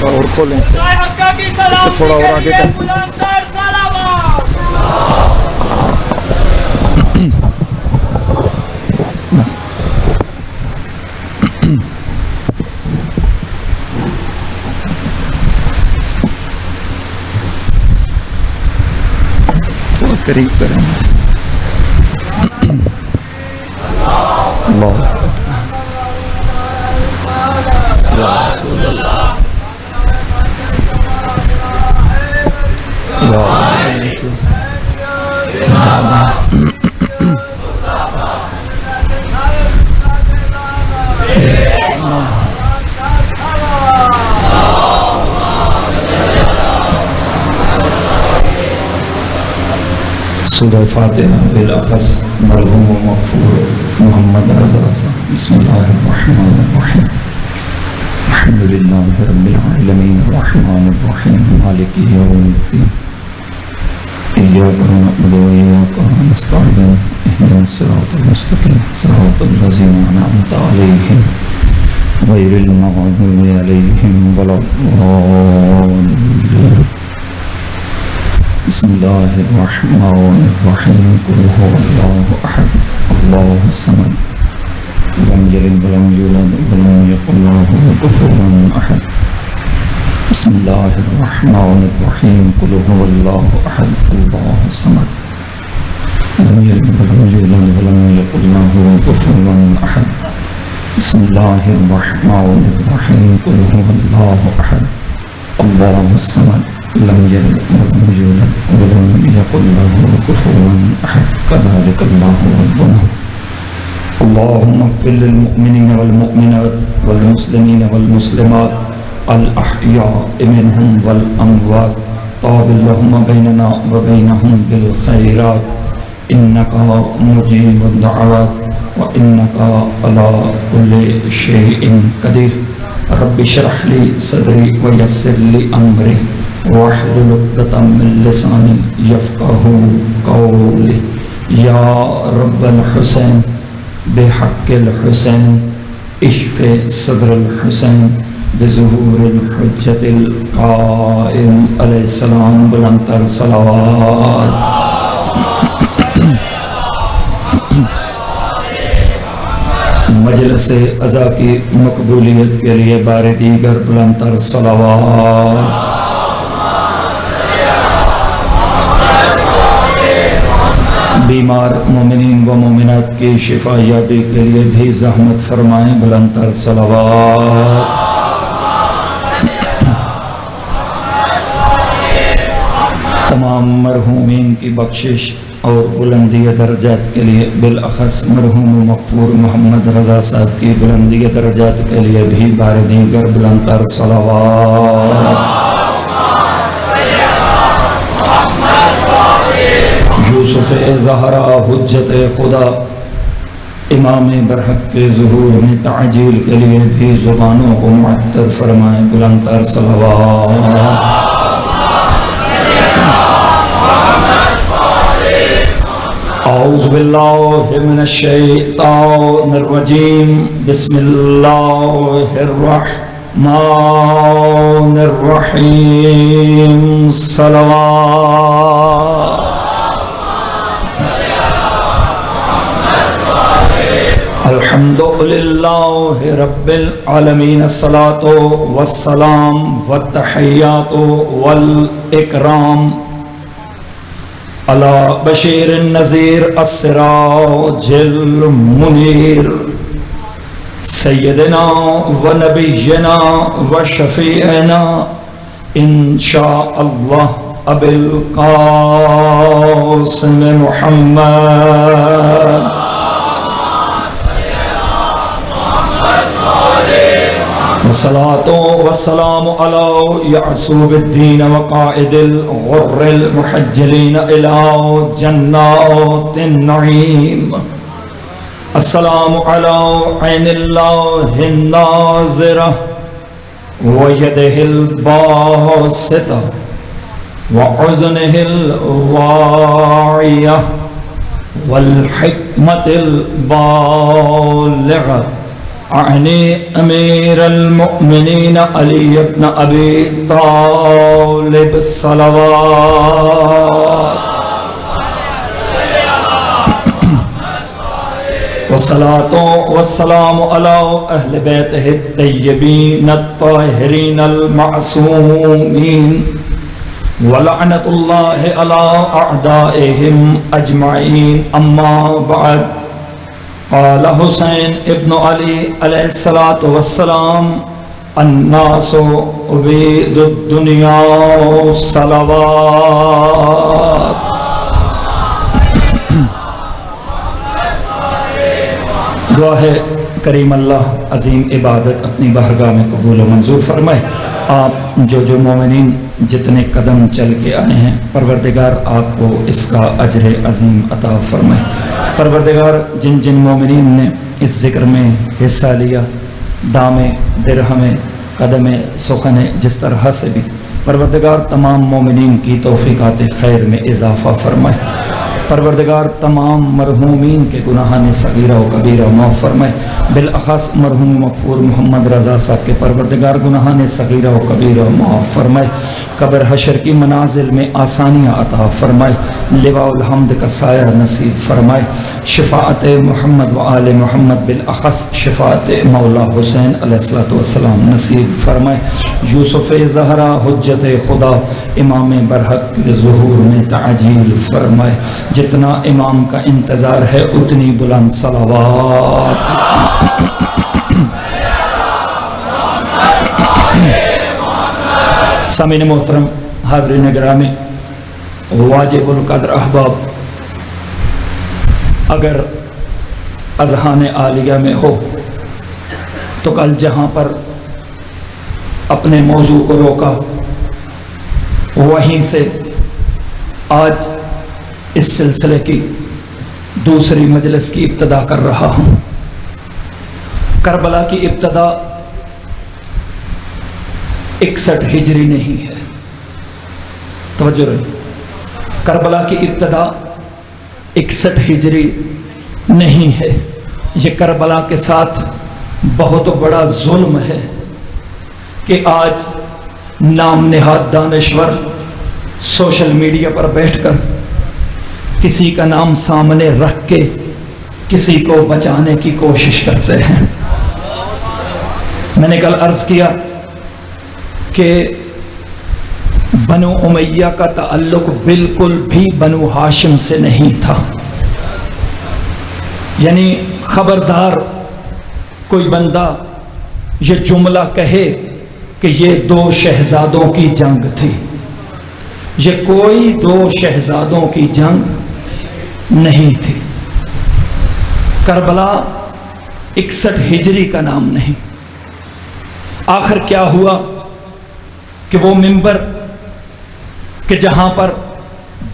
اور کھولیں سے تھوڑا اور آگے تک بس تھوڑا قریب کریں اللہ یا رسول اللہ سورہ فاتحہ بالاخص مرحوم و مغفور محمد رضا صاحب. بسم اللہ الرحمن الرحیم. الحمد للہ رب العالمین الرحمن الرحیم مالک یوم الدین. ایاک نعبد و ایاک نستعین اهدنا الصراط المستقیم صراط الذین انعمت علیہم غیر المغضوب علیہم ولا الضالین. بسم اللہ الرحمن الرحیم. قل هو اللہ احد اللہ الصمد لم یلد ولم یولد ولم یکن له کفوا احد. بسم اللہ الرحمن الرحیم. قل هو اللہ احد اللہ الصمد لم یلد ولم یولد ولم یکن له کفوا احد. بسم اللہ الرحمن الرحیم. قل هو اللہ احد اللہ الصمد لم یلد ولم یولد ولم یکن له کفوا احد. کذلک اللہ ربنا. اللهم اغفر للمؤمنین والمؤمنات والمسلمین والمسلمات الأحياء منهم والأموات. طاب اللهم بيننا وبينهم بالخيرات إنك مجيب الدعوات وإنك على كل شيء قدير. رب اشرح لي صدري ويسر لي أمري واحلل عقدة من لساني يفقهوا قولي. يا رب الحسين بحق الحسين اشف صدر الحسين بظہور الحجت القائم علیہ السلام. بلندتر صلوات. مجلس عزا کی مقبولیت کے لیے بار دیگر بلندتر صلوات. بیمار مومنین و مومنات کی شفا یابی کے لیے بھی زحمت فرمائیں. بلندتر صلوات. تمام مرحومین کی بخشش اور بلندی درجات کے لیے بالاخص مرحوم مغفور محمد رضا صاحب کی بلندی درجات کے لیے بھی بار دیگر بلندتر صلوات. یوسف زہرا حجت خدا امام برحق کے ظہور میں تعجیل کے لیے بھی زبانوں کو معطر فرمائیں. بلندتر صلوات. اعوذ باللہ من الشیطان الرجیم. بسم اللہ الرحمن الرحیم. صلوات. الحمد للہ رب العالمین. الصلاۃ والسلام والتحیات والاکرام علی بشیر النذیر السراج المنیر سیدنا و نبینا و شفیعنا انشاء اللہ ابی القاسم محمد والصلاة والسلام على يعصوب الدين وقائد الغر المحجلين إلى جنات النعيم. السلام على عين الله الناظرة ويده الباسطة وأذنه الواعية والحكمة البالغة عن أمير المؤمنين علي بن أبي طالب الصلوات والصلاة والسلام على أهل بيته الطيبين الطاهرين المعصومين ولعنة الله على أعدائهم أجمعين. أما بعد، قال حسین ابن علی علیہ الصلاۃ والسلام: الناس عبید الدنیا صلوات. دعا ہے کریم اللہ عظیم عبادت اپنی بارگاہ میں قبول و منظور فرمائے. آپ جو مومنین جتنے قدم چل کے آئے ہیں، پروردگار آپ کو اس کا اجر عظیم عطا فرمائے. پروردگار جن مومنین نے اس ذکر میں حصہ لیا، دام درہم قدم سخن جس طرح سے بھی، پروردگار تمام مومنین کی توفیقات خیر میں اضافہ فرمائے. پروردگار تمام مرحومین کے گناہان صغیرہ و کبیرہ معاف فرمائے. بالاخص مرحوم مغفور محمد رضا صاحب کے پروردگار گناہان صغیرہ و کبیرہ معاف فرمائے. قبر حشر کی منازل میں آسانیاں عطا فرمائے. لواء الحمد کا سایہ نصیب فرمائے. شفاعت محمد و آل محمد بالاخص شفاعت مولا حسین علیہ السلام نصیب فرمائے. یوسف زہرا حجت خدا امام برحق کے ظہور میں تعجیل فرمائے. جتنا امام کا انتظار ہے اتنی بلند صلوات. سامعین محترم، حاضرین گرامی، واجب القدر احباب، اگر اذہان عالیہ میں ہو تو کل جہاں پر اپنے موضوع کو روکا وہیں سے آج اس سلسلے کی دوسری مجلس کی ابتدا کر رہا ہوں. کربلا کی ابتدا 61 ہجری نہیں ہے. توجہ رہی، کربلا کی ابتدا 61 ہجری نہیں ہے. یہ کربلا کے ساتھ بہت بڑا ظلم ہے کہ آج نام نہاد دانشور سوشل میڈیا پر بیٹھ کر کسی کا نام سامنے رکھ کے کسی کو بچانے کی کوشش کرتے ہیں. میں نے کل عرض کیا کہ بنو امیہ کا تعلق بالکل بھی بنو ہاشم سے نہیں تھا. یعنی خبردار کوئی بندہ یہ جملہ کہے کہ یہ 2 شہزادوں کی جنگ تھی، یہ کوئی 2 شہزادوں کی جنگ نہیں تھی. کربلا 61 ہجری کا نام نہیں. آخر کیا ہوا کہ وہ منبر کہ جہاں پر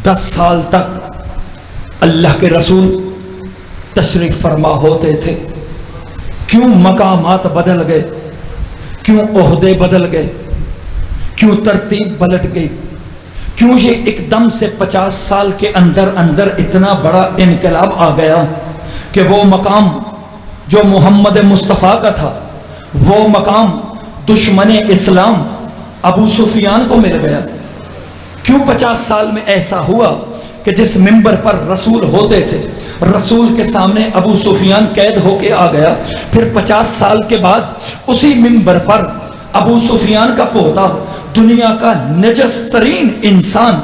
10 سال تک اللہ کے رسول تشریف فرما ہوتے تھے، کیوں مقامات بدل گئے، کیوں عہدے بدل گئے، کیوں ترتیب پلٹ گئی، کیوں یہ ایک دم سے 50 سال کے اندر اتنا بڑا انقلاب آ گیا کہ وہ مقام جو محمد مصطفیٰ کا تھا وہ مقام دشمن اسلام ابو سفیان کو مل گیا. کیوں 50 سال میں ایسا ہوا کہ جس منبر پر رسول ہوتے تھے، رسول کے سامنے ابو سفیان قید ہو کے آ گیا. پھر 50 سال کے بعد اسی منبر پر ابو سفیان کا پوتا، دنیا کا نجس ترین انسان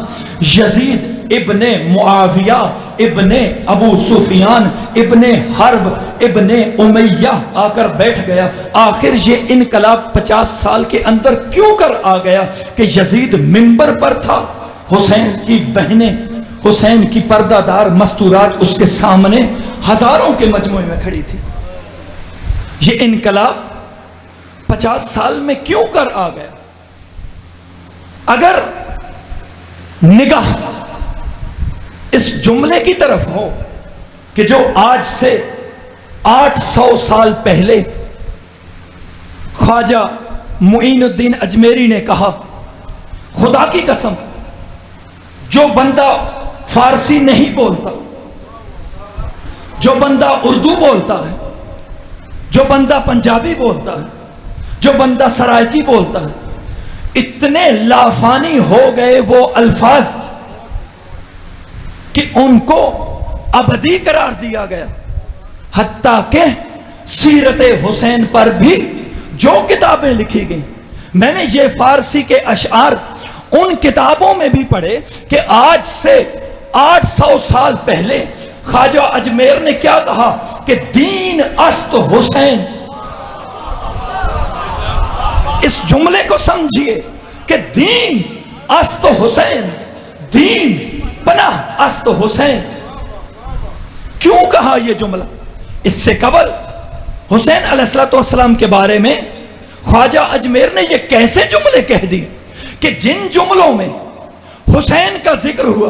یزید ابن معاویہ ابن ابو سفیان ابن حرب ابن امیہ آ کر بیٹھ گیا. آخر یہ انقلاب 50 سال کے اندر کیوں کر آ گیا کہ یزید منبر پر تھا، حسین کی بہنیں، حسین کی پردہ دار مستورات اس کے سامنے ہزاروں کے مجموعے میں کھڑی تھی. یہ انقلاب 50 سال میں کیوں کر آ گیا؟ اگر نگاہ اس جملے کی طرف ہو کہ جو آج سے 800 سال پہلے خواجہ معین الدین اجمیری نے کہا، خدا کی قسم جو بندہ فارسی نہیں بولتا، جو بندہ اردو بولتا ہے، جو بندہ پنجابی بولتا ہے، جو بندہ سرائکی بولتا ہے، اتنے لافانی ہو گئے وہ الفاظ کہ ان کو ابدی قرار دیا گیا. حتیٰ کہ سیرت حسین پر بھی جو کتابیں لکھی گئیں، میں نے یہ فارسی کے اشعار ان کتابوں میں بھی پڑھے کہ آج سے 800 سال پہلے خواجہ اجمیر نے کیا کہا کہ دین است حسین. اس جملے کو سمجھیے کہ دین است حسین، دین پناہ است حسین. کیوں کہا یہ جملہ؟ اس سے قبل حسین علیہ السلام کے بارے میں خواجہ اجمیر نے یہ کیسے جملے کہہ دی کہ جن جملوں میں حسین کا ذکر ہوا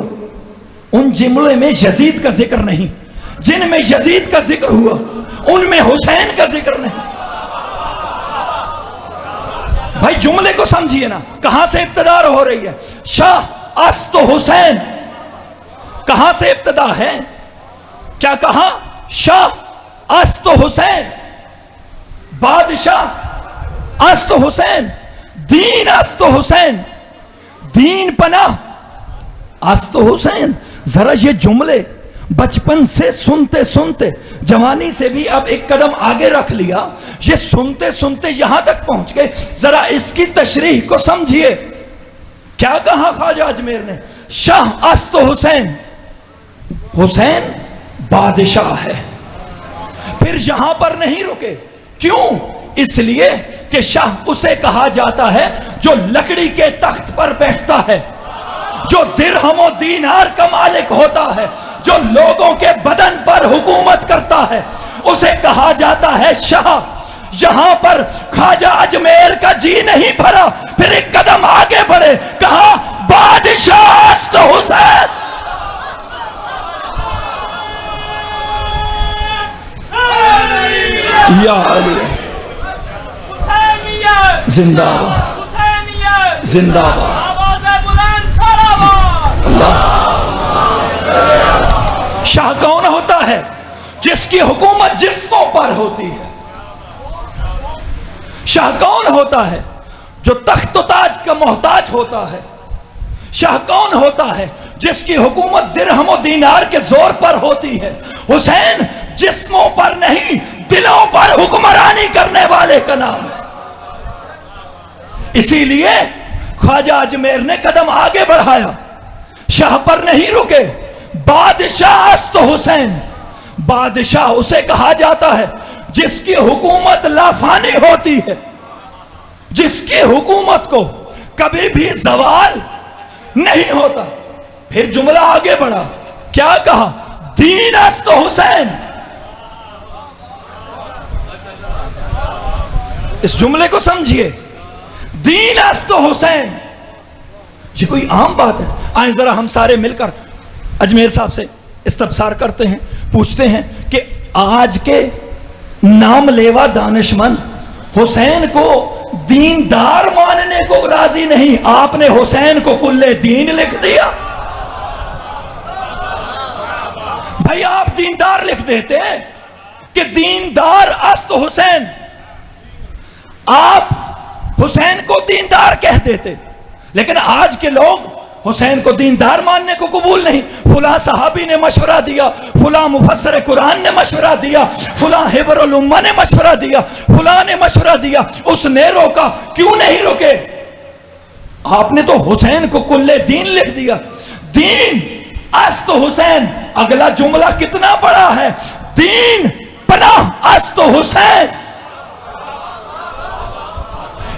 ان جملے میں یزید کا ذکر نہیں، جن میں یزید کا ذکر ہوا ان میں حسین کا ذکر نہیں. بھائی جملے کو سمجھیے نا، کہاں سے ابتدا ہو رہی ہے؟ شاہ است حسین کہاں سے ابتدا ہے؟ کیا کہا؟ شاہ است حسین، بادشاہ است حسین، دین است حسین، دین پناہ است حسین. ذرا یہ جملے بچپن سے سنتے سنتے جوانی سے بھی اب ایک قدم آگے رکھ لیا، یہ سنتے سنتے یہاں تک پہنچ گئے. ذرا اس کی تشریح کو سمجھیے. کیا کہا خواجہ اجمیر نے؟ شاہ است حسین، حسین بادشاہ ہے. پھر یہاں پر نہیں رکے. کیوں؟ اس لیے کہ شاہ اسے کہا جاتا ہے جو لکڑی کے تخت پر بیٹھتا ہے، جو درہم و دینار کا مالک ہوتا ہے، جو لوگوں کے بدن پر حکومت کرتا ہے، اسے کہا جاتا ہے شاہ. یہاں پر خواجہ اجمیر کا جی نہیں بھرا، پھر ایک قدم آگے بڑھے، کہا بادشاہ است حسین. یا علی زندہ باد، زندہ باد. اللہ. شاہ کون ہوتا ہے؟ جس کی حکومت جسموں پر ہوتی ہے. شاہ کون ہوتا ہے؟ جو تخت و تاج کا محتاج ہوتا ہے. شاہ کون ہوتا ہے؟ جس کی حکومت درہم و دینار کے زور پر ہوتی ہے. حسین جسموں پر نہیں دلوں پر حکمرانی کرنے والے کا نام ہے. اسی لیے خواجہ اجمیر نے قدم آگے بڑھایا، شاہ پر نہیں رکے. بادشاہ است حسین، بادشاہ اسے کہا جاتا ہے جس کی حکومت لافانی ہوتی ہے، جس کی حکومت کو کبھی بھی زوال نہیں ہوتا. پھر جملہ آگے بڑھا، کیا کہا؟ دین است حسین. اس جملے کو سمجھیے، دین است حسین. یہ کوئی عام بات ہے؟ آئیں ذرا ہم سارے مل کر اجمیر صاحب سے استفسار کرتے ہیں، پوچھتے ہیں کہ آج کے نام لیوا دانشمند حسین کو دیندار ماننے کو راضی نہیں، آپ نے حسین کو کل دین لکھ دیا. بھائی آپ دیندار لکھ دیتے کہ دیندار است حسین، آپ حسین کو دیندار کہہ دیتے. لیکن آج کے لوگ حسین کو دیندار ماننے کو قبول نہیں. فلاں صحابی نے مشورہ دیا، فلاں مفسر قرآن نے مشورہ دیا، فلاں حبر الامہ نے مشورہ دیا، فلاں نے مشورہ دیا، اس نے روکا. کیوں نہیں روکے؟ آپ نے تو حسین کو کل دین لکھ دیا. دین است حسین. اگلا جملہ کتنا بڑا ہے، دین پناہ است حسین.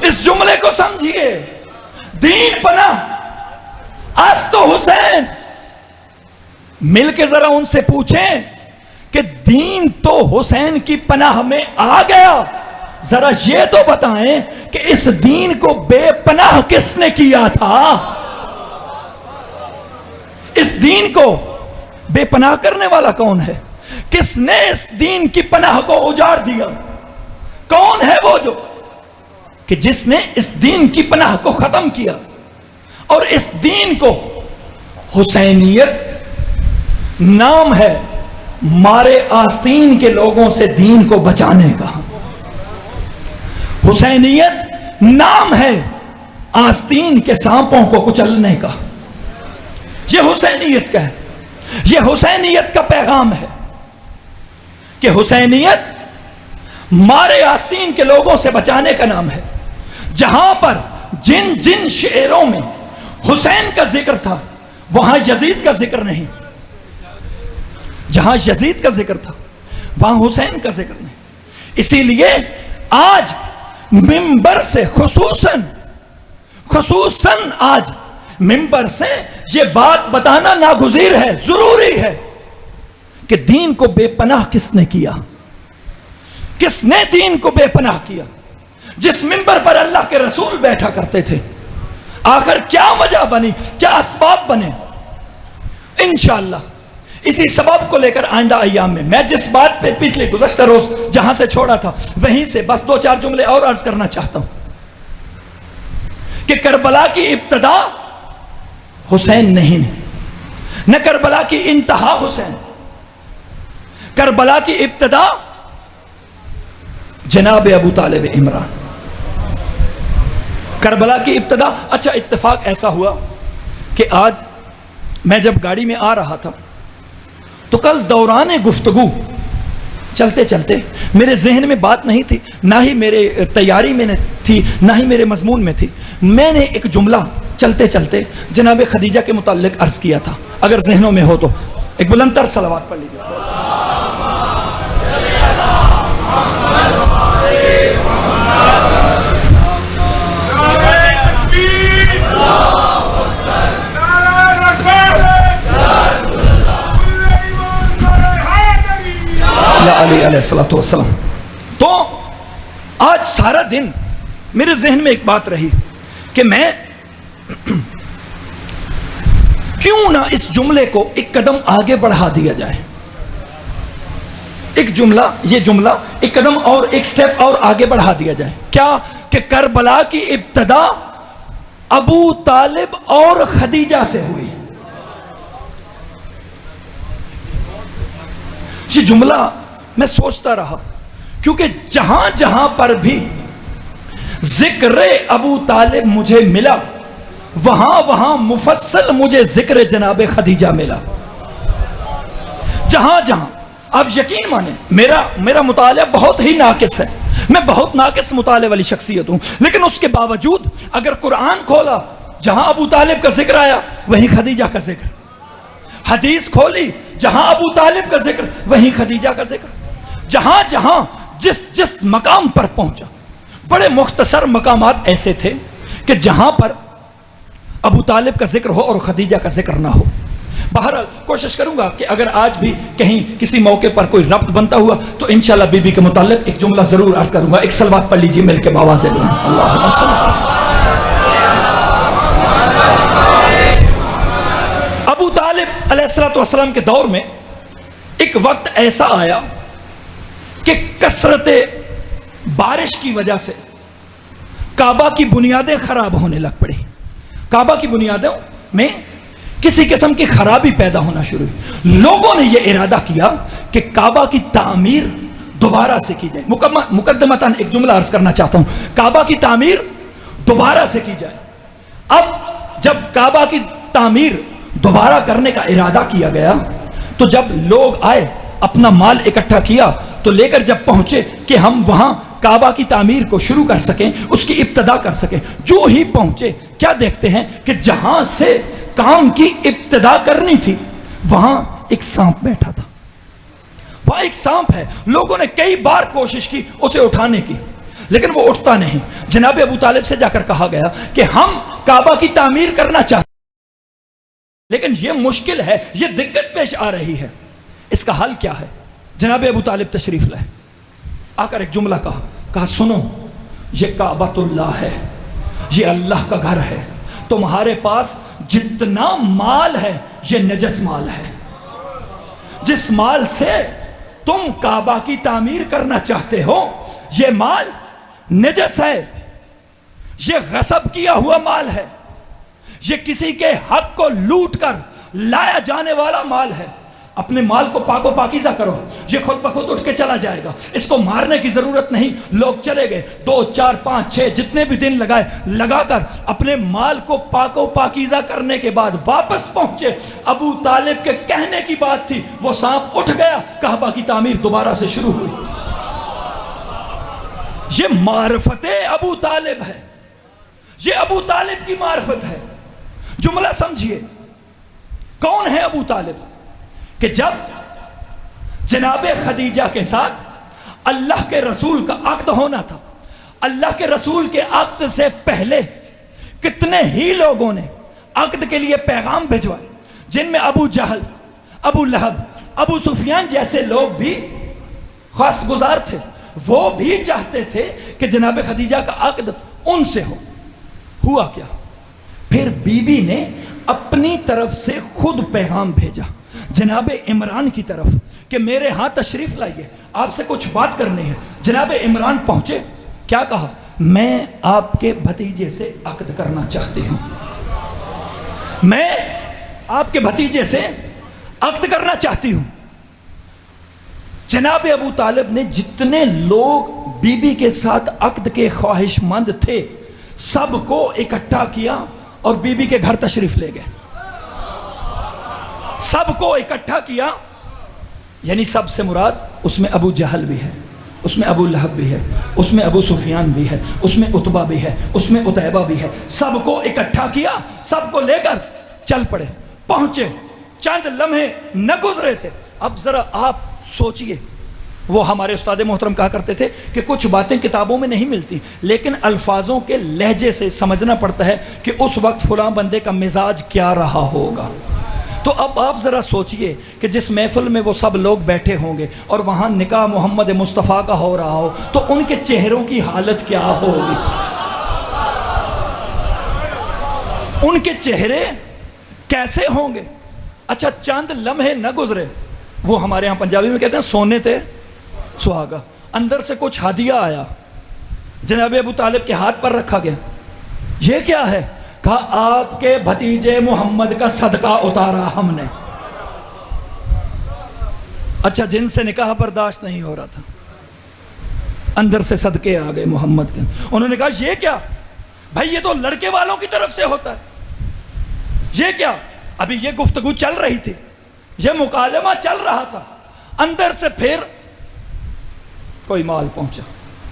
اس جملے کو سمجھیے، دین پناہ است حسین. مل کے ذرا ان سے پوچھیں کہ دین تو حسین کی پناہ میں آ گیا، ذرا یہ تو بتائیں کہ اس دین کو بے پناہ کس نے کیا تھا؟ اس دین کو بے پناہ کرنے والا کون ہے؟ کس نے اس دین کی پناہ کو اجاڑ دیا؟ کون ہے وہ جو کہ جس نے اس دین کی پناہ کو ختم کیا؟ اور اس دین کو حسینیت نام ہے مارے آستین کے لوگوں سے دین کو بچانے کا. حسینیت نام ہے آستین کے سانپوں کو کچلنے کا. یہ حسینیت کا ہے، یہ حسینیت کا پیغام ہے کہ حسینیت مارے آستین کے لوگوں سے بچانے کا نام ہے. جہاں پر جن جن شعروں میں حسین کا ذکر تھا وہاں یزید کا ذکر نہیں. جہاں یزید کا ذکر تھا وہاں حسین کا ذکر نہیں. اسی لیے آج منبر سے خصوصاً آج منبر سے یہ بات بتانا ناگزیر ہے، ضروری ہے کہ دین کو بے پناہ کس نے کیا؟ کس نے دین کو بے پناہ کیا؟ جس منبر پر اللہ کے رسول بیٹھا کرتے تھے، آخر کیا وجہ بنی، کیا اسباب بنے؟ انشاءاللہ اسی سبب کو لے کر آئندہ ایام میں جس بات پہ پچھلے گزشتہ روز جہاں سے چھوڑا تھا وہیں سے بس 2-4 جملے اور عرض کرنا چاہتا ہوں کہ کربلا کی ابتدا حسین نہیں، نہ کربلا کی انتہا حسین. کربلا کی ابتدا جناب ابو طالب عمران. کربلا کی ابتدا. اچھا اتفاق ایسا ہوا کہ آج میں جب گاڑی میں آ رہا تھا تو کل دوران گفتگو چلتے چلتے میرے ذہن میں بات نہیں تھی، نہ ہی میرے تیاری میں تھی، نہ ہی میرے مضمون میں تھی. میں نے ایک جملہ چلتے چلتے جناب خدیجہ کے متعلق عرض کیا تھا. اگر ذہنوں میں ہو تو ایک بلند تر صلوات پڑھ لیجیے. علیہ الصلوۃ والسلام. تو آج سارا دن میرے ذہن میں ایک بات رہی کہ میں کیوں نہ اس جملے کو ایک قدم آگے بڑھا دیا جائے. ایک جملہ، یہ جملہ ایک قدم اور ایک سٹیپ اور آگے بڑھا دیا جائے. کیا کہ کربلا کی ابتدا ابو طالب اور خدیجہ سے ہوئی. یہ جملہ میں سوچتا رہا کیونکہ جہاں جہاں پر بھی ذکر ابو طالب مجھے ملا وہاں وہاں مفصل مجھے ذکر جناب خدیجہ ملا. جہاں جہاں آپ یقین مانیں میرا مطالعہ بہت ہی ناقص ہے، میں بہت ناقص مطالعے والی شخصیت ہوں، لیکن اس کے باوجود اگر قرآن کھولا جہاں ابو طالب کا ذکر آیا وہیں خدیجہ کا ذکر، حدیث کھولی جہاں ابو طالب کا ذکر وہیں خدیجہ کا ذکر. جہاں جہاں جس مقام پر پہنچا، بڑے مختصر مقامات ایسے تھے کہ جہاں پر ابو طالب کا ذکر ہو اور خدیجہ کا ذکر نہ ہو. بہرحال کوشش کروں گا کہ اگر آج بھی کہیں کسی موقع پر کوئی ربط بنتا ہوا تو انشاءاللہ بی بی کے متعلق ایک جملہ ضرور عرض کروں گا. ایک صلوات پڑھ لیجئے مل کے بآواز بلند. اللہم صل. ابو طالب علیہ السلام کے دور میں ایک وقت ایسا آیا کہ کثرت بارش کی وجہ سے کعبہ کی بنیادیں خراب ہونے لگ پڑی. کعبہ کی بنیادوں میں کسی قسم کی خرابی پیدا ہونا شروع ہوئی. لوگوں نے یہ ارادہ کیا کہ کعبہ کی تعمیر دوبارہ سے کی جائے. مقدمتاً ایک جملہ عرض کرنا چاہتا ہوں. کعبہ کی تعمیر دوبارہ سے کی جائے. اب جب کعبہ کی تعمیر دوبارہ کرنے کا ارادہ کیا گیا تو جب لوگ آئے اپنا مال اکٹھا کیا تو لے کر جب پہنچے کہ ہم وہاں کعبہ کی تعمیر کو شروع کر سکیں، اس کی ابتدا کر سکیں، جو ہی پہنچے کیا دیکھتے ہیں کہ جہاں سے کام کی ابتدا کرنی تھی وہاں ایک سانپ بیٹھا تھا. وہاں ایک سانپ ہے. لوگوں نے کئی بار کوشش کی اسے اٹھانے کی لیکن وہ اٹھتا نہیں. جناب ابو طالب سے جا کر کہا گیا کہ ہم کعبہ کی تعمیر کرنا چاہتے لیکن یہ مشکل ہے، یہ دقت پیش آ رہی ہے، اس کا حل کیا ہے؟ جناب ابو طالب تشریف لائے. آ کر ایک جملہ کہا کہا سنو، یہ کعبۃ اللہ ہے، یہ اللہ کا گھر ہے، تمہارے پاس جتنا مال ہے یہ نجس مال ہے، جس مال سے تم کعبہ کی تعمیر کرنا چاہتے ہو یہ مال نجس ہے، یہ غصب کیا ہوا مال ہے، یہ کسی کے حق کو لوٹ کر لایا جانے والا مال ہے، اپنے مال کو پاک و پاکیزہ کرو، یہ خود بخود اٹھ کے چلا جائے گا، اس کو مارنے کی ضرورت نہیں۔ لوگ چلے گئے 2 4 5 6 جتنے بھی دن لگا کر اپنے مال کو پاک و پاکیزہ کرنے کے بعد واپس پہنچے۔ ابو طالب کے کہنے کی بات تھی، وہ سانپ اٹھ گیا، کعبہ کی تعمیر دوبارہ سے شروع ہوئی۔ یہ معرفت ابو طالب ہے، یہ ابو طالب کی معرفت ہے۔ جملہ سمجھیے، کون ہے ابو طالب؟ کہ جب جناب خدیجہ کے ساتھ اللہ کے رسول کا عقد ہونا تھا، اللہ کے رسول کے عقد سے پہلے کتنے ہی لوگوں نے عقد کے لیے پیغام بھیجوائے، جن میں ابو جہل، ابو لہب، ابو سفیان جیسے لوگ بھی خواست گزار تھے، وہ بھی چاہتے تھے کہ جناب خدیجہ کا عقد ان سے ہو۔ ہوا کیا؟ پھر بی بی نے اپنی طرف سے خود پیغام بھیجا جناب عمران کی طرف کہ میرے ہاں تشریف لائیے، آپ سے کچھ بات کرنی ہے۔ جناب عمران پہنچے، کیا کہا؟ میں آپ کے بھتیجے سے عقد کرنا چاہتی ہوں، میں آپ کے بھتیجے سے عقد کرنا چاہتی ہوں۔ جناب ابو طالب نے جتنے لوگ بی بی کے ساتھ عقد کے خواہش مند تھے سب کو اکٹھا کیا اور بی بی کے گھر تشریف لے گئے، سب کو اکٹھا کیا۔ یعنی سب سے مراد اس میں ابو جہل بھی ہے، اس میں ابو لہب بھی ہے، اس میں ابو سفیان بھی ہے، اس میں عتبہ بھی ہے، اس میں عتیبہ بھی ہے، سب کو اکٹھا کیا، سب کو لے کر چل پڑے، پہنچے۔ چند لمحے نہ گزرے تھے، اب ذرا آپ سوچئے، وہ ہمارے استاد محترم کہا کرتے تھے کہ کچھ باتیں کتابوں میں نہیں ملتی لیکن الفاظوں کے لہجے سے سمجھنا پڑتا ہے کہ اس وقت فلاں بندے کا مزاج کیا رہا ہوگا۔ تو اب آپ ذرا سوچئے کہ جس محفل میں وہ سب لوگ بیٹھے ہوں گے اور وہاں نکاح محمد مصطفیٰ کا ہو رہا ہو تو ان کے چہروں کی حالت کیا ہوگی؟ ان کے چہرے کیسے ہوں گے؟ اچھا چند لمحے نہ گزرے، وہ ہمارے ہاں پنجابی میں کہتے ہیں سونے تے سہاگا، اندر سے کچھ ہدیہ آیا، جناب ابو طالب کے ہاتھ پر رکھا گیا۔ یہ کیا ہے؟ کہا آپ کے بھتیجے محمد کا صدقہ اتارا ہم نے۔ اچھا جن سے نکاح برداشت نہیں ہو رہا تھا اندر سے صدقے آ گئے محمد کے، انہوں نے کہا یہ کیا بھائی، یہ تو لڑکے والوں کی طرف سے ہوتا ہے، یہ کیا؟ ابھی یہ گفتگو چل رہی تھی، یہ مکالمہ چل رہا تھا، اندر سے پھر کوئی مال پہنچا۔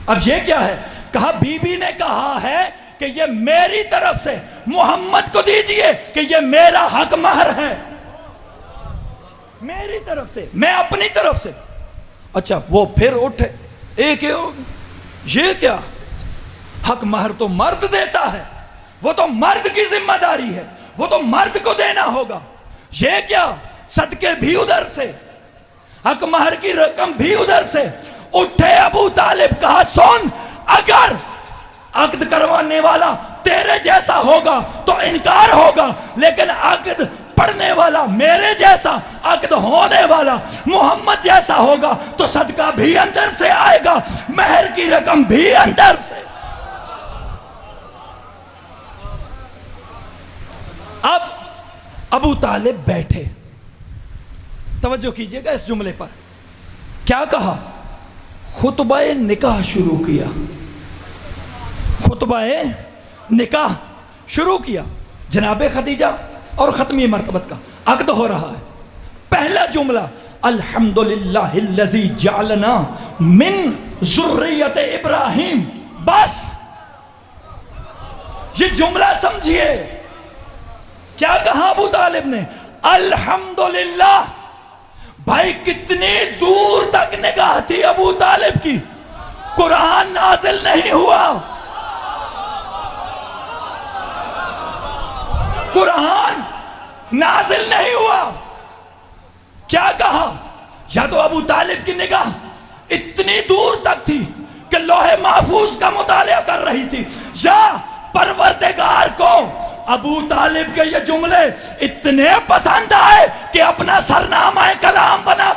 اب یہ کیا ہے؟ کہا بی بی نے کہا ہے کہ یہ میری طرف سے محمد کو دیجئے کہ یہ میرا حق مہر ہے، میری طرف سے، میں اپنی طرف سے۔ اچھا وہ پھر اٹھے، ایک یہ کیا؟ حق مہر تو مرد دیتا ہے، وہ تو مرد کی ذمہ داری ہے، وہ تو مرد کو دینا ہوگا۔ یہ کیا؟ صدقے بھی ادھر سے، حق مہر کی رقم بھی ادھر سے۔ اٹھے ابو طالب، کہا سن، اگر عقد کروانے والا تیرے جیسا ہوگا تو انکار ہوگا، لیکن عقد پڑھنے والا میرے جیسا، عقد ہونے والا محمد جیسا ہوگا تو صدقہ بھی اندر سے آئے گا، مہر کی رقم بھی اندر سے۔ اب ابو طالب بیٹھے، توجہ کیجئے گا اس جملے پر، کیا کہا؟ خطبہ نکاح شروع کیا، خطبہ نکاح شروع کیا۔ جناب خدیجہ اور ختمی مرتبت کا عقد ہو رہا ہے۔ پہلا جملہ الحمدللہ الذی جعلنا من ذریت ابراہیم، بس یہ جملہ سمجھیے، کیا کہا ابو طالب نے؟ الحمدللہ۔ بھائی کتنی دور تک نگاہ تھی ابو طالب کی، قرآن نازل نہیں ہوا، قرآن نازل نہیں ہوا، کیا کہا؟ یا تو ابو طالب کی نگاہ اتنی دور تک تھی کہ لوح محفوظ کا مطالعہ کر رہی تھی، یا پروردگار کو ابو طالب کے یہ جملے اتنے پسند آئے کہ اپنا سرنامہ کلام بنا.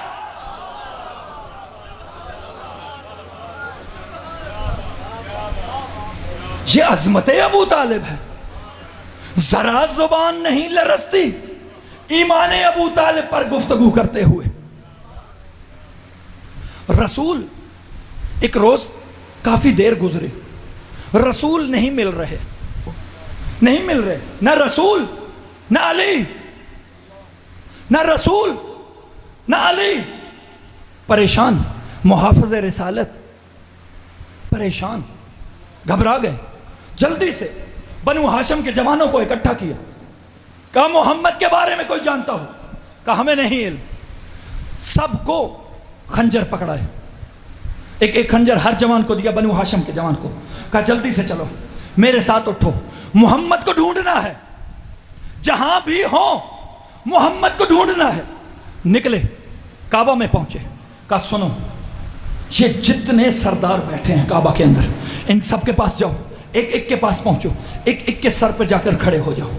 یہ عظمت ابو طالب ہے. ذرا زبان نہیں لرزتی ایمان ابو طالب پر گفتگو کرتے ہوئے. رسول ایک روز کافی دیر گزری، رسول نہیں مل رہے، نہ رسول نہ علی، نہ رسول نہ علی. پریشان محافظ رسالت پریشان، گھبرا گئے. جلدی سے بنو ہاشم کے جوانوں کو اکٹھا کیا، کہا محمد کے بارے میں کوئی جانتا ہو؟ کہا ہمیں نہیں علم. سب کو خنجر پکڑائے، ایک خنجر ہر جوان کو دیا، بنو ہاشم کے جوان کو کہا جلدی سے چلو میرے ساتھ اٹھو، محمد کو ڈھونڈنا ہے، جہاں بھی ہو محمد کو ڈھونڈنا ہے. نکلے، کعبہ میں پہنچے، کہا سنو یہ جتنے سردار بیٹھے ہیں کعبہ کے اندر، ان سب کے پاس جاؤ، ایک ایک کے پاس پہنچو، ایک ایک کے سر پہ جا کر کھڑے ہو جاؤ،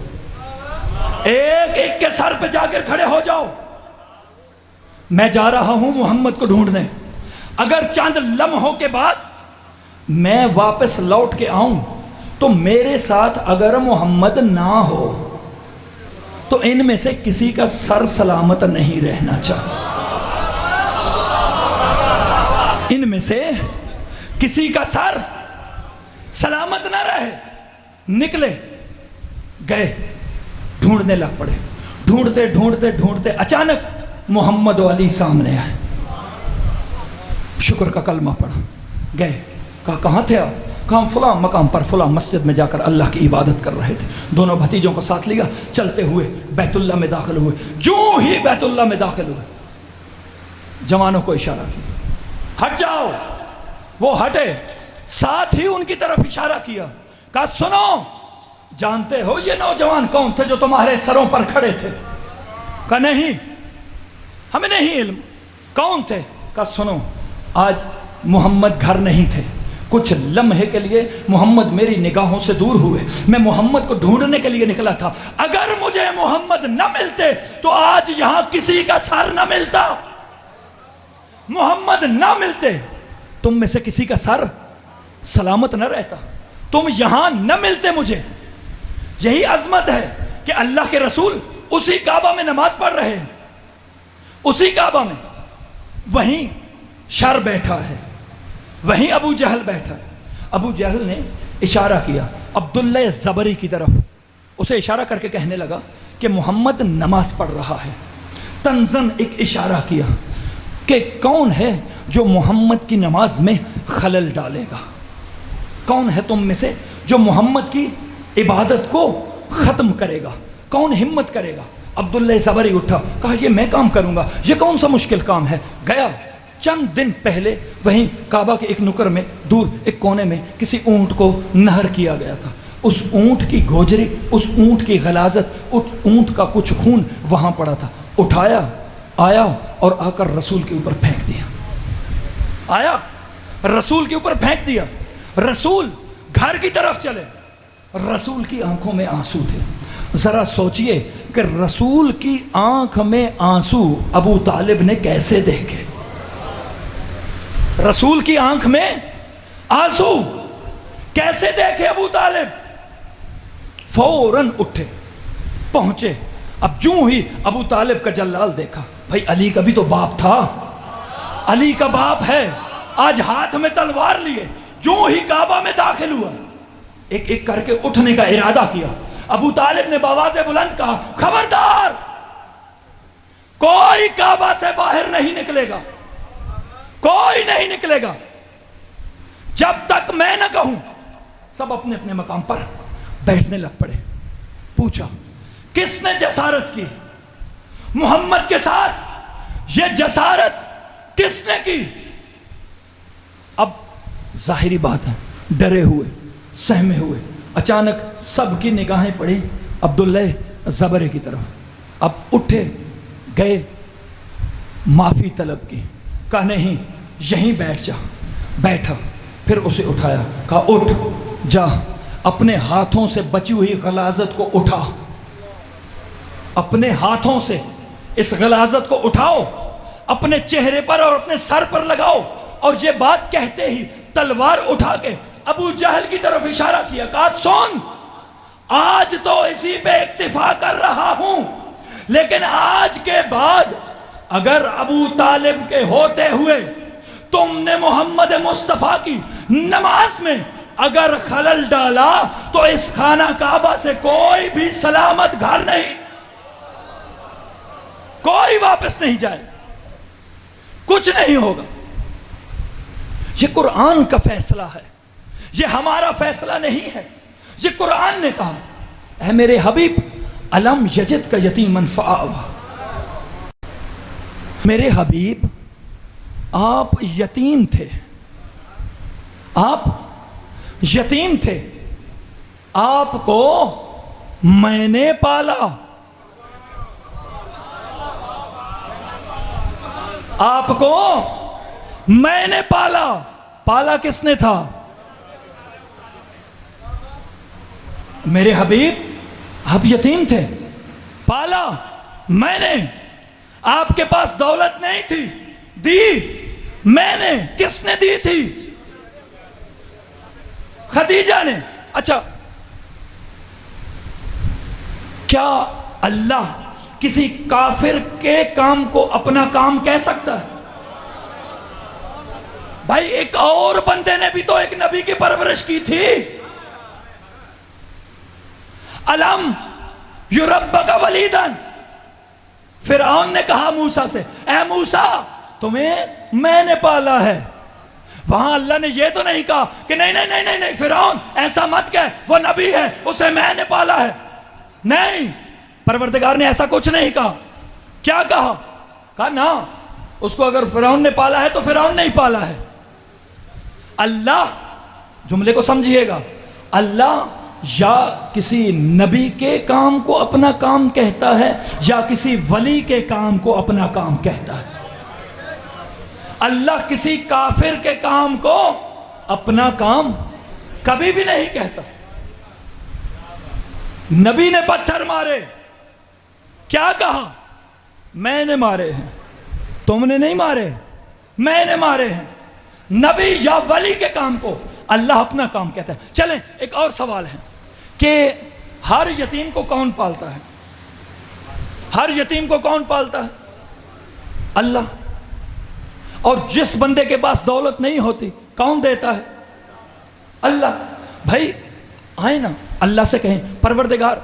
ایک ایک کے سر پہ جا کر کھڑے ہو جاؤ. میں جا رہا ہوں محمد کو ڈھونڈنے، اگر چند لمحوں کے بعد میں واپس لوٹ کے آؤں تو میرے ساتھ اگر محمد نہ ہو تو ان میں سے کسی کا سر سلامت نہیں رہنا چاہیے، ان میں سے کسی کا سر سلامت نہ رہے. نکلے، گئے، ڈھونڈنے لگ پڑے. ڈھونڈتے ڈھونڈتے ڈھونڈتے اچانک محمد و علی سامنے آئے. شکر کا کلمہ پڑھا، گئے، کہا کہاں تھے آپ؟ کہا فلاں مقام پر فلاں مسجد میں جا کر اللہ کی عبادت کر رہے تھے. دونوں بھتیجوں کو ساتھ لیا، چلتے ہوئے بیت اللہ میں داخل ہوئے. جو ہی بیت اللہ میں داخل ہوئے جوانوں کو اشارہ کیا، ہٹ جاؤ. وہ ہٹے، ساتھ ہی ان کی طرف اشارہ کیا، کہا سنو جانتے ہو یہ نوجوان کون تھے جو تمہارے سروں پر کھڑے تھے؟ کہا نہیں ہمیں نہیں علم. کون تھے؟ کہا سنو آج محمد گھر نہیں تھے، کچھ لمحے کے لیے محمد میری نگاہوں سے دور ہوئے، میں محمد کو ڈھونڈنے کے لیے نکلا تھا، اگر مجھے محمد نہ ملتے تو آج یہاں کسی کا سر نہ ملتا. محمد نہ ملتے تم میں سے کسی کا سر سلامت نہ رہتا، تم یہاں نہ ملتے مجھے. یہی عظمت ہے کہ اللہ کے رسول اسی کعبہ میں نماز پڑھ رہے ہیں، اسی کعبہ میں. وہیں شر بیٹھا ہے، وہیں ابو جہل بیٹھا ہے. ابو جہل نے اشارہ کیا عبداللہ زبری کی طرف، اسے اشارہ کر کے کہنے لگا کہ محمد نماز پڑھ رہا ہے. تنزن ایک اشارہ کیا کہ کون ہے جو محمد کی نماز میں خلل ڈالے گا، کون ہے تم میں سے جو محمد کی عبادت کو ختم کرے گا، کون ہمت کرے گا. عبداللہ زبری اٹھا، کہا یہ میں کام کروں گا، یہ کون سا مشکل کام ہے. گیا، چند دن پہلے وہیں کعبہ کے ایک نکر میں دور ایک کونے میں کسی اونٹ کو نہر کیا گیا تھا. اس اونٹ کی گوجری، اس اونٹ کی غلاظت، اس اونٹ کا کچھ خون وہاں پڑا تھا. اٹھایا، آیا اور آ کر رسول کے اوپر پھینک دیا. آیا رسول کے اوپر پھینک دیا. رسول گھر کی طرف چلے، رسول کی آنکھوں میں آنسو تھے. ذرا سوچئے کہ رسول کی آنکھ میں آنسو ابو طالب نے کیسے دیکھے. رسول کی آنکھ میں آنسو کیسے دیکھے ابو طالب. فوراً اٹھے، پہنچے. اب جو ہی ابو طالب کا جلال دیکھا، بھائی علی کا بھی تو باپ تھا، علی کا باپ ہے، آج ہاتھ میں تلوار لیے. جو ہی کعبہ میں داخل ہوا، ایک ایک کر کے اٹھنے کا ارادہ کیا. ابو طالب نے بآواز بلند کہا خبردار، کوئی کعبہ سے باہر نہیں نکلے گا، کوئی نہیں نکلے گا جب تک میں نہ کہوں. سب اپنے اپنے مقام پر بیٹھنے لگ پڑے. پوچھا کس نے جسارت کی محمد کے ساتھ؟ یہ جسارت کس نے کی؟ اب ظاہری بات ہے، ڈرے ہوئے، سہمے ہوئے. اچانک سب کی نگاہیں پڑی عبداللہ زبری کی طرف. اب اٹھے، گئے، معافی طلب کی. کہا نہیں یہیں بیٹھ جا. بیٹھا. پھر اسے اٹھایا، کہا اٹھ جا، اپنے ہاتھوں سے بچی ہوئی غلاظت کو اٹھا، اپنے ہاتھوں سے اس غلاظت کو اٹھاؤ، اپنے چہرے پر اور اپنے سر پر لگاؤ۔ اور یہ بات کہتے ہی تلوار اٹھا کے ابو جہل کی طرف اشارہ کیا، کہا سن، آج تو اسی پہ اکتفا کر رہا ہوں، لیکن آج کے بعد اگر ابو طالب کے ہوتے ہوئے تم نے محمد مصطفیٰ کی نماز میں اگر خلل ڈالا تو اس خانہ کعبہ سے کوئی بھی سلامت گھر نہیں، کوئی واپس نہیں جائے، کچھ نہیں ہوگا۔ یہ قرآن کا فیصلہ ہے، یہ ہمارا فیصلہ نہیں ہے۔ یہ قرآن نے کہا، اے میرے حبیب الم یجد کا یتیمن فآوا، میرے حبیب آپ یتیم تھے، آپ یتیم تھے، آپ کو میں نے پالا، آپ کو میں نے پالا۔ پالا کس نے تھا؟ میرے حبیب آپ یتیم تھے، پالا میں نے، آپ کے پاس دولت نہیں تھی، دی میں نے۔ کس نے دی تھی؟ خدیجہ نے۔ اچھا، کیا اللہ کسی کافر کے کام کو اپنا کام کہہ سکتا ہے؟ بھائی ایک اور بندے نے بھی تو ایک نبی کی پرورش کی تھی۔ الم یربک ولیدن، فرعون نے کہا موسیٰ سے، اے موسیٰ تمہیں میں نے پالا ہے۔ وہاں اللہ نے یہ تو نہیں کہا کہ نہیں نہیں نہیں نہیں فرعون ایسا مت کہہ، وہ نبی ہے، اسے میں نے پالا ہے۔ نہیں، پروردگار نے ایسا کچھ نہیں کہا۔ کیا کہا؟ کہا نا، اس کو اگر فرعون نے پالا ہے تو فرعون نہیں پالا ہے۔ اللہ، جملے کو سمجھیے گا، اللہ یا کسی نبی کے کام کو اپنا کام کہتا ہے یا کسی ولی کے کام کو اپنا کام کہتا ہے۔ اللہ کسی کافر کے کام کو اپنا کام کبھی بھی نہیں کہتا۔ نبی نے پتھر مارے، کیا کہا؟ میں نے مارے ہیں، تم نے نہیں مارے، میں نے مارے ہیں۔ نبی یا ولی کے کام کو اللہ اپنا کام کہتا ہے۔ چلیں ایک اور سوال ہے کہ ہر یتیم کو کون پالتا ہے؟ ہر یتیم کو کون پالتا ہے؟ اللہ۔ اور جس بندے کے پاس دولت نہیں ہوتی کون دیتا ہے؟ اللہ۔ بھائی آئیں نا اللہ سے کہیں، پروردگار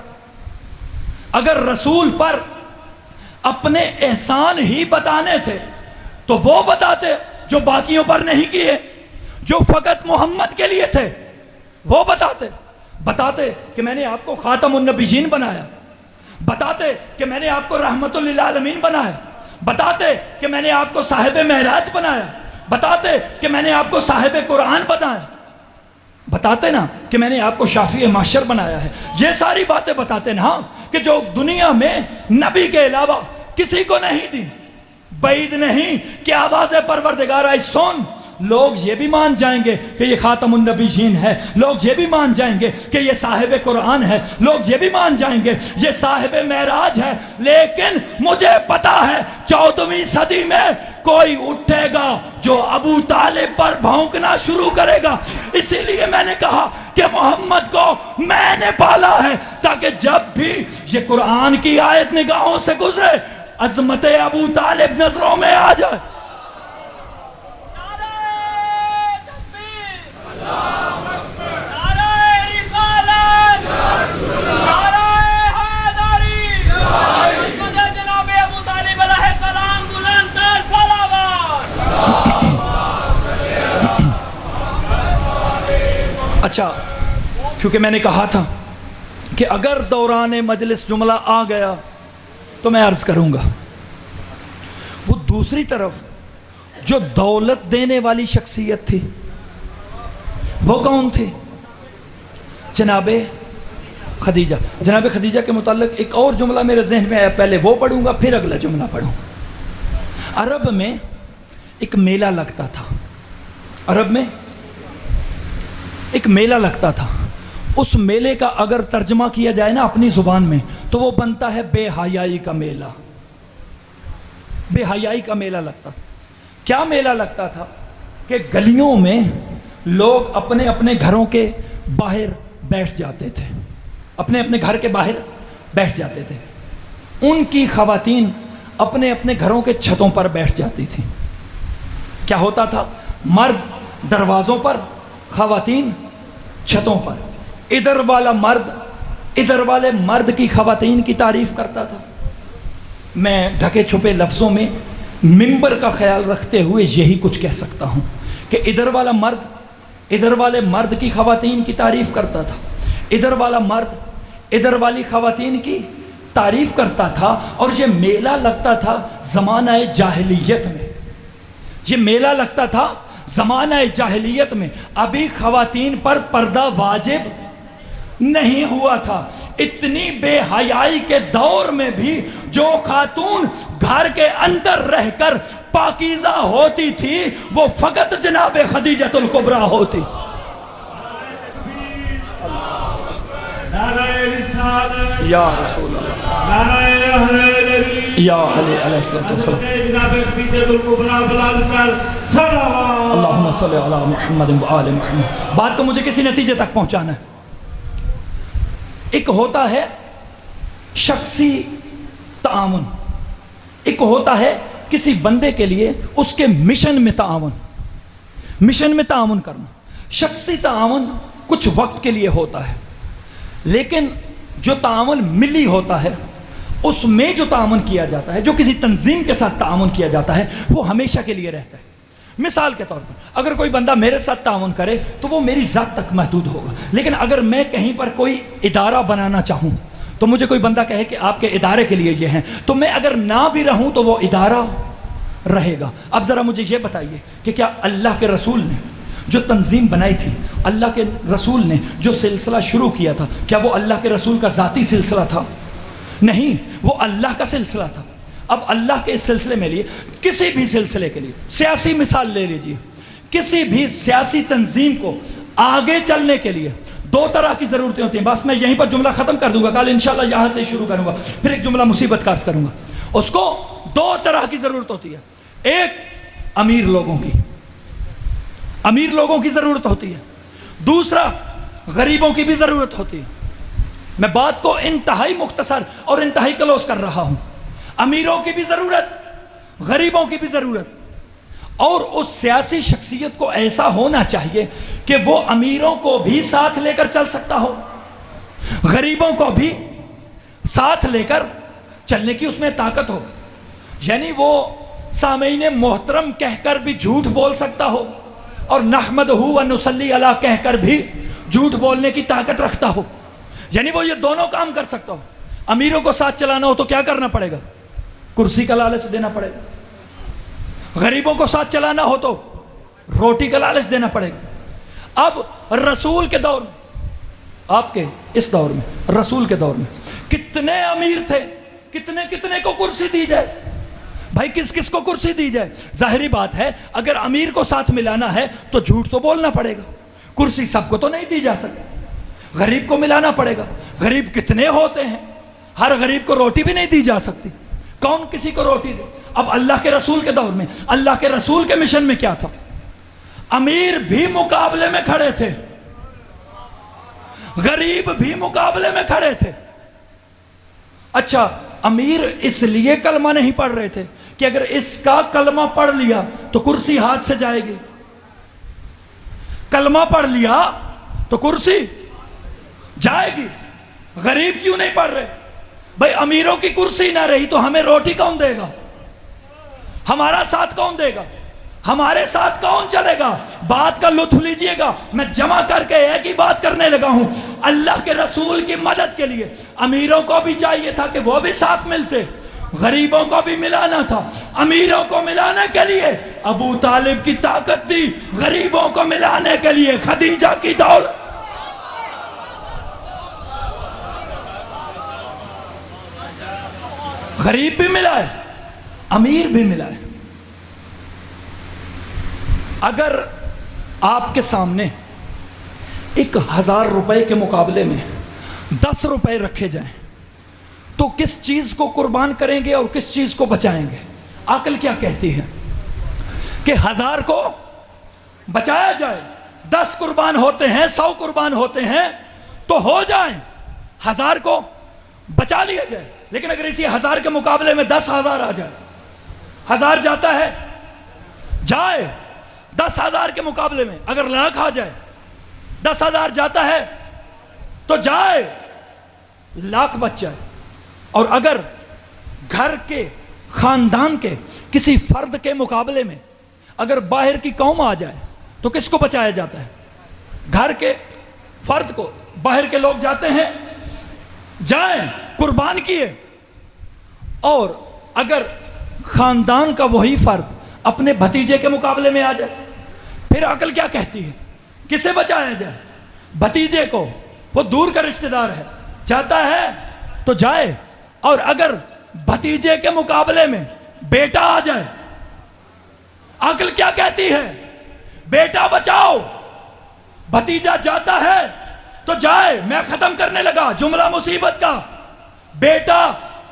اگر رسول پر اپنے احسان ہی بتانے تھے تو وہ بتاتے جو باقیوں پر نہیں کیے، جو فقط محمد کے لیے تھے وہ بتاتے کہ میں نے آپ کو خاتم النبیین بنایا، بتاتے کہ میں نے آپ کو رحمت للعالمین بنایا، بتاتے کہ میں نے آپ کو صاحب معراج بنایا، بتاتے کہ میں نے آپ کو صاحب قرآن بنایا، بتاتے نا کہ میں نے آپ کو شافی معاشر بنایا ہے۔ یہ ساری باتیں بتاتے نا کہ جو دنیا میں نبی کے علاوہ کسی کو نہیں دی۔ بعید نہیں کہ آواز پروردگار آئی سن، لوگ یہ بھی مان جائیں گے کہ یہ خاتم النبیین ہے، لوگ یہ بھی مان جائیں گے کہ یہ صاحب قرآن ہے، لوگ یہ بھی مان جائیں گے یہ صاحب معراج ہے، لیکن مجھے پتا ہے 14ویں صدی میں کوئی اٹھے گا جو ابو طالب پر بھونکنا شروع کرے گا۔ اسی لیے میں نے کہا کہ محمد کو میں نے پالا ہے، تاکہ جب بھی یہ قرآن کی آیت نگاہوں سے گزرے عظمت ابو طالب نظروں میں آ جائے۔ اچھا، کیونکہ میں نے کہا تھا کہ اگر دوران مجلس جملہ آ گیا تو میں عرض کروں گا، وہ دوسری طرف جو دولت دینے والی شخصیت تھی وہ کون تھی؟ جناب خدیجہ۔ جناب خدیجہ کے متعلق ایک اور جملہ میرے ذہن میں آیا، پہلے وہ پڑھوں گا پھر اگلا جملہ پڑھوں۔ عرب میں ایک میلہ لگتا تھا، عرب میں میلہ لگتا تھا. اس میلے کا اگر ترجمہ کیا جائے نا اپنی زبان میں تو وہ بنتا ہے بے حیائی کا میلہ. بے حیائی کا میلہ لگتا تھا. کیا میلہ لگتا تھا کہ گلیوں میں لوگ اپنے اپنے گھروں کے باہر بیٹھ جاتے تھے, اپنے اپنے گھر کے باہر بیٹھ جاتے تھے. ان کی خواتین اپنے اپنے گھروں کے چھتوں پر بیٹھ جاتی تھیں. کیا ہوتا تھا؟ مرد دروازوں پر, خواتین چھتوں پر. ادھر والا مرد ادھر والے مرد کی خواتین کی تعریف کرتا تھا. میں ڈھکے چھپے لفظوں میں منبر کا خیال رکھتے ہوئے یہی کچھ کہہ سکتا ہوں کہ ادھر والا مرد ادھر والے مرد کی خواتین کی تعریف کرتا تھا, ادھر والا مرد ادھر والی خواتین کی تعریف کرتا تھا. اور یہ میلہ لگتا تھا زمانہ جاہلیت میں. یہ میلہ لگتا تھا زمانہ جاہلیت میں. ابھی خواتین پر پردہ واجب نہیں ہوا تھا. اتنی بے حیائی کے دور میں بھی جو خاتون گھر کے اندر رہ کر پاکیزہ ہوتی تھی وہ فقط جناب خدیجہ الکبریٰ ہوتی. یا رسول اللہ, یا علیہ السلام, اللہم صلی علی محمد و آل محمد. بات کو مجھے کسی نتیجے تک پہنچانا ہے. ایک ہوتا ہے شخصی تعاون, ایک ہوتا ہے کسی بندے کے لیے اس کے مشن میں تعاون, مشن میں تعاون کرنا. شخصی تعاون کچھ وقت کے لیے ہوتا ہے, لیکن جو تعاون ملی ہوتا ہے اس میں جو تعاون کیا جاتا ہے, جو کسی تنظیم کے ساتھ تعاون کیا جاتا ہے وہ ہمیشہ کے لیے رہتا ہے. مثال کے طور پر اگر کوئی بندہ میرے ساتھ تعاون کرے تو وہ میری ذات تک محدود ہوگا, لیکن اگر میں کہیں پر کوئی ادارہ بنانا چاہوں تو مجھے کوئی بندہ کہے کہ آپ کے ادارے کے لیے یہ ہیں, تو میں اگر نہ بھی رہوں تو وہ ادارہ رہے گا. اب ذرا مجھے یہ بتائیے کہ کیا اللہ کے رسول نے جو تنظیم بنائی تھی, اللہ کے رسول نے جو سلسلہ شروع کیا تھا, کیا وہ اللہ کے رسول کا ذاتی سلسلہ تھا؟ نہیں, وہ اللہ کا سلسلہ تھا. اب اللہ کے اس سلسلے میں لیے کسی بھی سلسلے کے لیے, سیاسی مثال لے لیجئے, کسی بھی سیاسی تنظیم کو آگے چلنے کے لیے دو طرح کی ضرورتیں ہوتی ہیں. بس میں یہیں پر جملہ ختم کر دوں گا, کل انشاءاللہ یہاں سے شروع کروں گا, پھر ایک جملہ مصیبت کارز کروں گا. اس کو دو طرح کی ضرورت ہوتی ہے. ایک امیر لوگوں کی, امیر لوگوں کی ضرورت ہوتی ہے. دوسرا غریبوں کی بھی ضرورت ہوتی ہے. میں بات کو انتہائی مختصر اور انتہائی کلوز کر رہا ہوں. امیروں کی بھی ضرورت, غریبوں کی بھی ضرورت. اور اس سیاسی شخصیت کو ایسا ہونا چاہیے کہ وہ امیروں کو بھی ساتھ لے کر چل سکتا ہو, غریبوں کو بھی ساتھ لے کر چلنے کی اس میں طاقت ہو. یعنی وہ سامعین محترم کہہ کر بھی جھوٹ بول سکتا ہو اور نحمدہ و نصلی علیہ کہہ کر بھی جھوٹ بولنے کی طاقت رکھتا ہو. یعنی وہ یہ دونوں کام کر سکتا ہو. امیروں کو ساتھ چلانا ہو تو کیا کرنا پڑے گا؟ کرسی کا لالچ دینا پڑے گا. غریبوں کو ساتھ چلانا ہو تو روٹی کا لالچ دینا پڑے گا. اب رسول کے دور میں, آپ کے اس دور میں, رسول کے دور میں کتنے امیر تھے, کتنے کو کرسی دی جائے بھائی, کس کس کو کرسی دی جائے؟ ظاہری بات ہے اگر امیر کو ساتھ ملانا ہے تو جھوٹ تو بولنا پڑے گا. کرسی سب کو تو نہیں دی جا سکتی, غریب کو ملانا پڑے گا. غریب کتنے ہوتے ہیں, ہر غریب کو روٹی بھی نہیں دی جا سکتی. کون کسی کو روٹی دے؟ اب اللہ کے رسول کے دور میں, اللہ کے رسول کے مشن میں کیا تھا؟ امیر بھی مقابلے میں کھڑے تھے, غریب بھی مقابلے میں کھڑے تھے. اچھا, امیر اس لیے کلمہ نہیں پڑھ رہے تھے کہ اگر اس کا کلمہ پڑھ لیا تو کرسی ہاتھ سے جائے گی. کلمہ پڑھ لیا تو کرسی جائے گی. غریب کیوں نہیں پڑھ رہے؟ بھائی امیروں کی کرسی نہ رہی تو ہمیں روٹی کون دے گا؟ ہمارا ساتھ کون دے گا؟ ہمارے ساتھ کون چلے گا؟ بات کا لطف لیجئے گا, میں جمع کر کے ایک ہی بات کرنے لگا ہوں. اللہ کے رسول کی مدد کے لیے امیروں کو بھی چاہیے تھا کہ وہ بھی ساتھ ملتے, غریبوں کو بھی ملانا تھا. امیروں کو ملانے کے لیے ابو طالب کی طاقت دی, غریبوں کو ملانے کے لیے خدیجہ کی دولت. غریب بھی ملا ہے, امیر بھی ملا ہے. اگر آپ کے سامنے 1000 روپے کے مقابلے میں 10 روپے رکھے جائیں تو کس چیز کو قربان کریں گے اور کس چیز کو بچائیں گے؟ عقل کیا کہتی ہے کہ 1000 کو بچایا جائے، 10 قربان ہوتے ہیں، 100 قربان ہوتے ہیں تو ہو جائیں، 1000 کو بچا لیا جائے۔ لیکن اگر اسی 1000 کے مقابلے میں 10,000 آ جائے، 1000 جاتا ہے جائے، 10,000 کے مقابلے میں اگر 1,00,000 آ جائے، 10,000 جاتا ہے تو جائے، 1,00,000 بچ جائے۔ اور اگر گھر کے خاندان کے کسی فرد کے مقابلے میں اگر باہر کی قوم آ جائے تو کس کو بچایا جاتا ہے؟ گھر کے فرد کو۔ باہر کے لوگ جاتے ہیں، جائیں، قربان کیے۔ اور اگر خاندان کا وہی فرد اپنے بھتیجے کے مقابلے میں آ جائے، پھر عقل کیا کہتی ہے؟ کسے بچایا جائے؟ بھتیجے کو، وہ دور کا رشتہ دار ہے، جاتا ہے تو جائے۔ اور اگر بھتیجے کے مقابلے میں بیٹا آ جائے، عقل کیا کہتی ہے؟ بیٹا بچاؤ۔ بھتیجا جاتا ہے تو جائے۔ میں ختم کرنے لگا جملہ مصیبت کا، بیٹا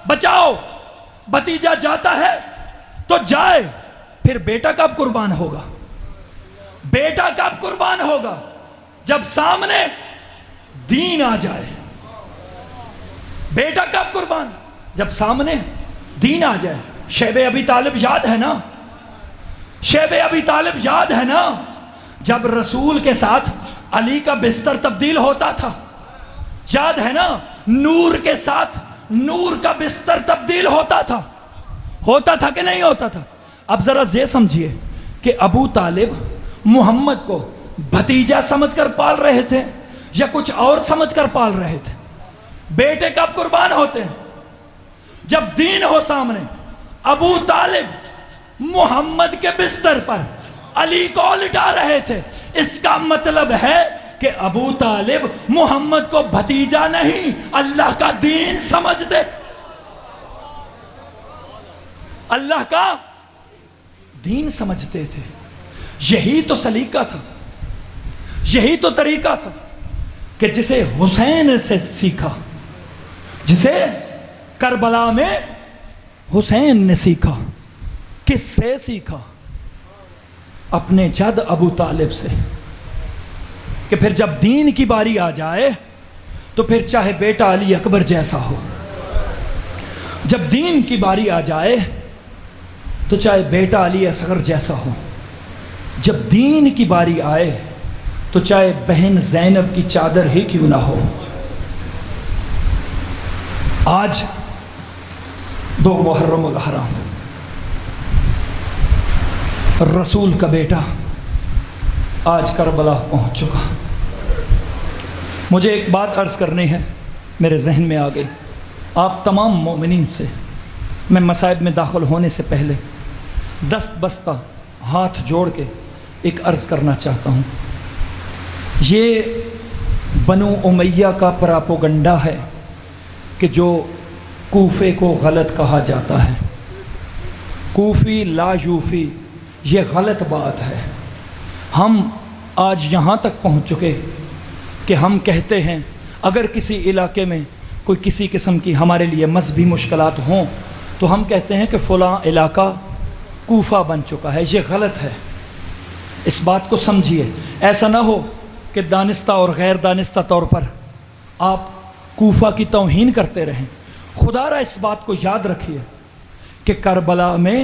بچاؤ، بھتیجا جاتا ہے تو جائے۔ پھر بیٹا کب قربان ہوگا؟ بیٹا کب قربان ہوگا؟ جب سامنے دین آ جائے۔ بیٹا کب قربان؟ جب سامنے دین آ جائے۔ شیب ابی طالب یاد ہے نا؟ شیب ابی طالب یاد ہے نا؟ جب رسول کے ساتھ علی کا بستر تبدیل ہوتا تھا، یاد ہے نا؟ نور کے ساتھ نور کا بستر تبدیل ہوتا تھا کہ نہیں ہوتا تھا؟ اب ذرا یہ سمجھیے کہ ابو طالب محمد کو بھتیجا سمجھ کر پال رہے تھے یا کچھ اور سمجھ کر پال رہے تھے؟ بیٹے کب قربان ہوتے ہیں؟ جب دین ہو سامنے۔ ابو طالب محمد کے بستر پر علی کو لٹا رہے تھے۔ اس کا مطلب ہے کہ ابو طالب محمد کو بھتیجا نہیں، اللہ کا دین سمجھتے، اللہ کا دین سمجھتے تھے۔ یہی تو سلیقہ تھا، یہی تو طریقہ تھا کہ جسے حسین سے سیکھا، جسے کربلا میں حسین نے سیکھا۔ کس سے سیکھا؟ اپنے جد ابو طالب سے، کہ پھر جب دین کی باری آ جائے تو پھر چاہے بیٹا علی اکبر جیسا ہو، جب دین کی باری آ جائے تو چاہے بیٹا علی اصغر جیسا ہو، جب دین کی باری آئے تو چاہے بہن زینب کی چادر ہی کیوں نہ ہو۔ آج 2 محرم الحرام، رسول کا بیٹا آج کربلا پہنچ چکا۔ مجھے ایک بات عرض کرنی ہے، میرے ذہن میں آ گئی۔ آپ تمام مومنین سے میں مصائب میں داخل ہونے سے پہلے دست بستہ ہاتھ جوڑ کے ایک عرض کرنا چاہتا ہوں۔ یہ بنو امیہ کا پراپوگنڈا ہے کہ جو کوفے کو غلط کہا جاتا ہے، کوفی لا یوفی، یہ غلط بات ہے۔ ہم آج یہاں تک پہنچ چکے کہ ہم کہتے ہیں اگر کسی علاقے میں کوئی کسی قسم کی ہمارے لیے مذہبی مشکلات ہوں تو ہم کہتے ہیں کہ فلاں علاقہ کوفہ بن چکا ہے۔ یہ غلط ہے، اس بات کو سمجھیے۔ ایسا نہ ہو کہ دانستہ اور غیر دانستہ طور پر آپ کوفہ کی توہین کرتے رہیں۔ خدا را اس بات کو یاد رکھیے کہ کربلا میں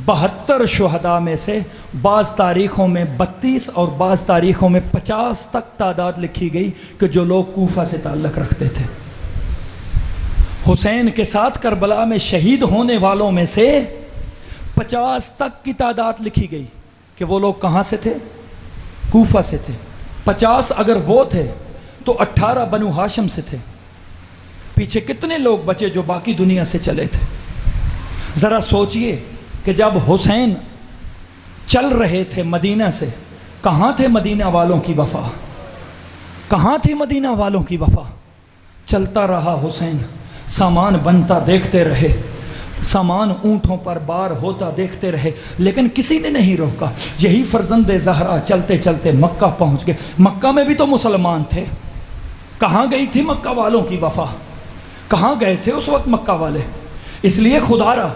72 شہداء میں سے بعض تاریخوں میں 32 اور بعض تاریخوں میں 50 تک تعداد لکھی گئی کہ جو لوگ کوفہ سے تعلق رکھتے تھے۔ حسین کے ساتھ کربلا میں شہید ہونے والوں میں سے 50 تک کی تعداد لکھی گئی کہ وہ لوگ کہاں سے تھے؟ کوفہ سے تھے۔ 50 اگر وہ تھے تو 18 بنو ہاشم سے تھے۔ پیچھے کتنے لوگ بچے جو باقی دنیا سے چلے تھے؟ ذرا سوچئے کہ جب حسین چل رہے تھے مدینہ سے، کہاں تھے مدینہ والوں کی وفا؟ کہاں تھی مدینہ والوں کی وفا؟ چلتا رہا حسین، سامان بنتا دیکھتے رہے، سامان اونٹوں پر بار ہوتا دیکھتے رہے لیکن کسی نے نہیں روکا. یہی فرزند زہرا چلتے چلتے مکہ پہنچ گئے. مکہ میں بھی تو مسلمان تھے. کہاں گئی تھی مکہ والوں کی وفا؟ کہاں گئے تھے اس وقت مکہ والے؟ اس لیے خدا را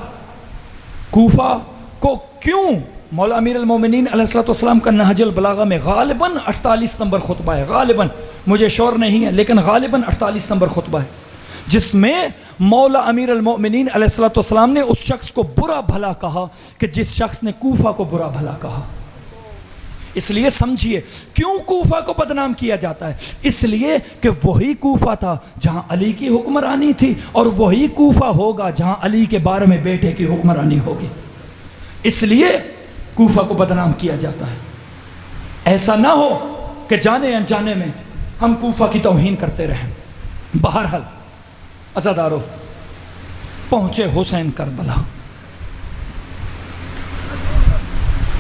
کوفہ کو کیوں مولا امیر المومنین علیہ السلام کا نہج البلاغہ میں غالباً 48 نمبر خطبہ ہے، غالباً مجھے شور نہیں ہے لیکن غالباً 48 نمبر خطبہ ہے، جس میں مولا امیر المومنین علیہ السلام نے اس شخص کو برا بھلا کہا کہ جس شخص نے کوفہ کو برا بھلا کہا. اس لیے سمجھیے کیوں کوفہ کو بدنام کیا جاتا ہے. اس لیے کہ وہی کوفہ تھا جہاں علی کی حکمرانی تھی اور وہی کوفہ ہوگا جہاں علی کے بارے میں بیٹے کی حکمرانی ہوگی. اس لیے کوفہ کو بدنام کیا جاتا ہے. ایسا نہ ہو کہ جانے انجانے میں ہم کوفہ کی توہین کرتے رہیں. بہرحال عزادارو پہنچے حسین کربلا.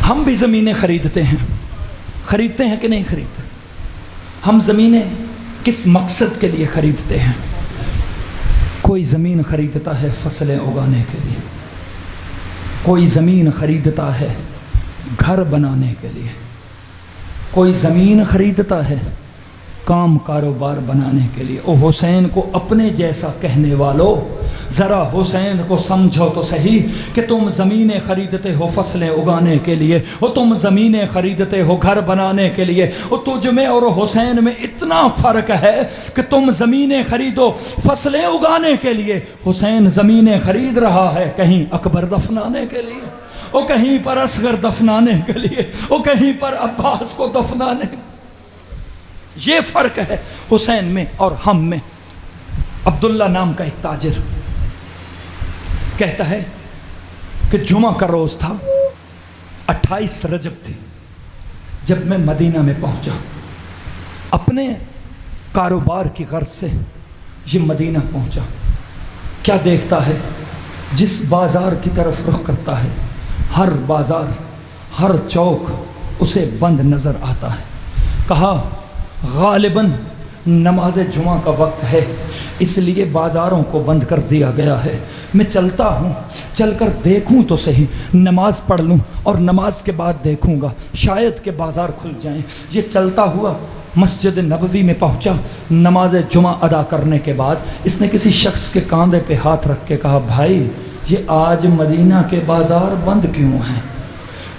ہم بھی زمینیں خریدتے ہیں کہ نہیں خریدتے؟ ہم زمینیں کس مقصد کے لیے خریدتے ہیں؟ کوئی زمین خریدتا ہے فصلیں اگانے کے لیے، کوئی زمین خریدتا ہے گھر بنانے کے لیے، کوئی زمین خریدتا ہے کام کاروبار بنانے کے لیے. او حسین کو اپنے جیسا کہنے والوں، ذرا حسین کو سمجھو تو صحیح کہ تم زمینیں خریدتے ہو فصلیں اگانے کے لیے، اور تم زمینیں خریدتے ہو گھر بنانے کے لیے، اور تجھ میں اور حسین میں اتنا فرق ہے کہ تم زمینیں خریدو فصلیں اگانے کے لیے، حسین زمینیں خرید رہا ہے کہیں اکبر دفنانے کے لیے، اور کہیں پر اصغر دفنانے کے لیے، اور کہیں پر عباس کو دفنانے کے لیے. یہ فرق ہے حسین میں اور ہم میں. عبداللہ نام کا ایک تاجر کہتا ہے کہ جمعہ کا روز تھا، 28 رجب تھی، جب میں مدینہ میں پہنچا. اپنے کاروبار کی غرض سے یہ مدینہ پہنچا. کیا دیکھتا ہے؟ جس بازار کی طرف رخ کرتا ہے ہر بازار، ہر چوک اسے بند نظر آتا ہے. کہا غالباً نماز جمعہ کا وقت ہے اس لیے بازاروں کو بند کر دیا گیا ہے. میں چلتا ہوں، چل کر دیکھوں تو صحیح، نماز پڑھ لوں اور نماز کے بعد دیکھوں گا شاید کہ بازار کھل جائیں. یہ چلتا ہوا مسجد نبوی میں پہنچا. نماز جمعہ ادا کرنے کے بعد اس نے کسی شخص کے کاندھے پہ ہاتھ رکھ کے کہا بھائی یہ آج مدینہ کے بازار بند کیوں ہیں؟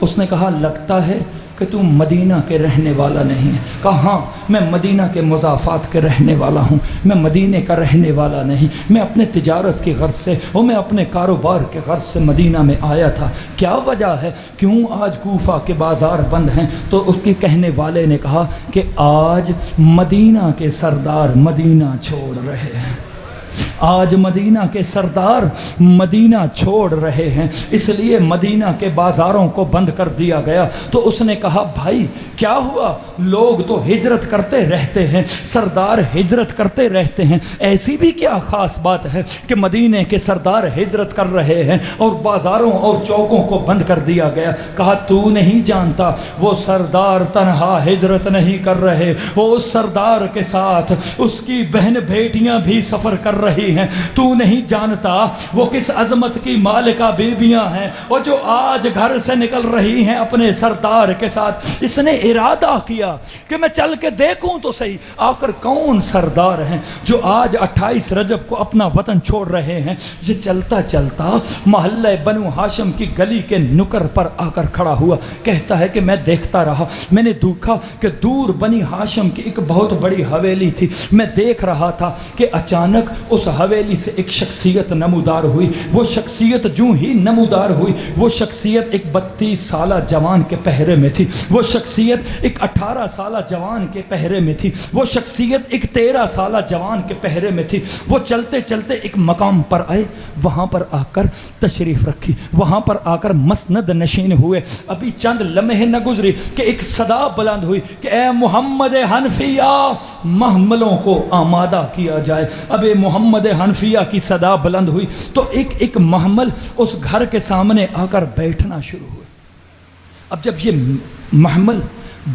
اس نے کہا لگتا ہے کہ تم مدینہ کے رہنے والا نہیں ہے. کہا ہاں میں مدینہ کے مضافات کے رہنے والا ہوں، میں مدینہ کا رہنے والا نہیں، میں اپنے تجارت کی غرض سے اور میں اپنے کاروبار کے غرض سے مدینہ میں آیا تھا. کیا وجہ ہے کیوں آج کوفہ کے بازار بند ہیں؟ تو اس کے کہنے والے نے کہا کہ آج مدینہ کے سردار مدینہ چھوڑ رہے ہیں، آج مدینہ کے سردار مدینہ چھوڑ رہے ہیں، اس لیے مدینہ کے بازاروں کو بند کر دیا گیا. تو اس نے کہا بھائی کیا ہوا؟ لوگ تو ہجرت کرتے رہتے ہیں، سردار ہجرت کرتے رہتے ہیں، ایسی بھی کیا خاص بات ہے کہ مدینہ کے سردار ہجرت کر رہے ہیں اور بازاروں اور چوکوں کو بند کر دیا گیا؟ کہا تو نہیں جانتا وہ سردار تنہا ہجرت نہیں کر رہے، وہ اس سردار کے ساتھ اس کی بہن بیٹیاں بھی سفر کر رہی ہیں. تو نہیں جانتا وہ کس عظمت کی مالکہ بیبیاں ہیں اور جو آج گھر سے نکل رہی ہیں اپنے سردار کے ساتھ. اس نے ارادہ کیا کہ میں چل کے دیکھوں تو صحیح آخر کون سردار ہیں جو آج 28 رجب کو اپنا وطن چھوڑ رہے ہیں. یہ چلتا چلتا محلہ بنو ہاشم کی گلی کے نکر پر آ کر کھڑا ہوا. کہتا ہے کہ میں دیکھتا رہا، میں نے دیکھا کہ دور بنی ہاشم کی ایک بہت بڑی حویلی تھی. میں دیکھ رہا تھا کہ اچانک اس حویلی سے ایک شخصیت نمودار ہوئی. وہ شخصیت جو ہی نمودار ہوئی وہ شخصیت ایک 32 سالہ جوان کے پہرے میں تھی، وہ شخصیت ایک 18 سالہ جوان کے پہرے میں تھی، وہ شخصیت ایک 13 سالہ جوان کے پہرے میں تھی. وہ چلتے چلتے ایک مقام پر آئے، وہاں پر آ کر تشریف رکھی، وہاں پر آ کر مسند نشین ہوئے. ابھی چند لمحے نہ گزری کہ ایک صدا بلند ہوئی کہ اے محمد حنفیہ محملوں کو آمادہ کیا جائے. اب محمد حنفیہ کی صدا بلند ہوئی تو ایک محمل اس گھر کے سامنے آ کر بیٹھنا شروع ہوئے. اب جب یہ محمل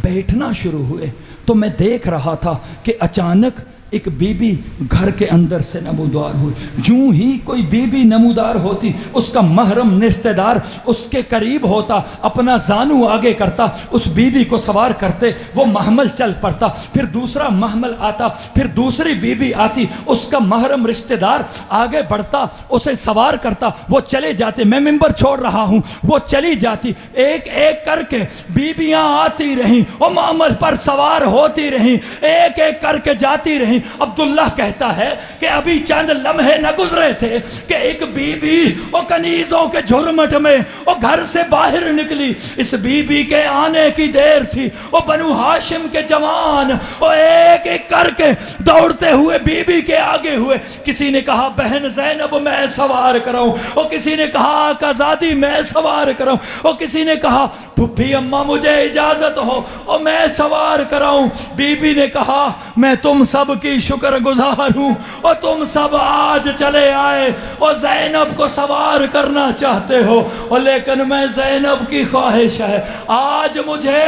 بیٹھنا شروع ہوئے تو میں دیکھ رہا تھا کہ اچانک ایک بی بی گھر کے اندر سے نمودار ہوئی. جوں ہی کوئی بی بی نمودار ہوتی اس کا محرم رشتہ دار اس کے قریب ہوتا, اپنا زانو آگے کرتا, اس بی بی کو سوار کرتے, وہ محمل چل پڑتا, پھر دوسرا محمل آتا, پھر دوسری بی بی آتی, اس کا محرم رشتہ دار آگے بڑھتا, اسے سوار کرتا, وہ چلے جاتے. میں منبر چھوڑ رہا ہوں, وہ چلی جاتی, ایک ایک کر کے بیبیاں آتی رہیں, وہ محمل پر سوار ہوتی رہیں, ایک ایک کر کے جاتی رہیں. عبداللہ کہتا ہے کہ ابھی چند لمحے نہ گزرے تھے کہ ایک بی بی وہ کنیزوں کے جھرمٹ میں وہ گھر سے باہر نکلی. اس بی بی کے آنے کی دیر تھی. وہ بنو ہاشم کے جوان وہ ایک ایک کر کے دوڑتے ہوئے بی بی کے آگے ہوئے. کسی نے کہا بہن زینب میں سوار کراؤں, وہ کسی نے کہا آقا زادی میں سوار کراؤں, وہ کسی نے کہا پھپھی اماں مجھے اجازت ہو اور میں سوار کراؤں. بی بی نے کہا میں تم سب کی شکر گزار ہوں اور تم سب آج چلے آئے اور زینب کو سوار کرنا چاہتے ہو, اور لیکن میں زینب کی خواہش ہے آج مجھے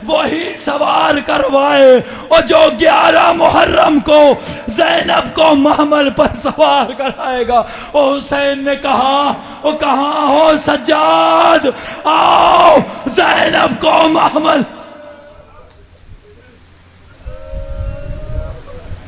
وہی سوار کروائے اور جو 11 محرم کو زینب کو محمل پر سوار کرائے گا. اور حسین نے کہا وہ کہاں ہو سجاد, آؤ زینب کو محمل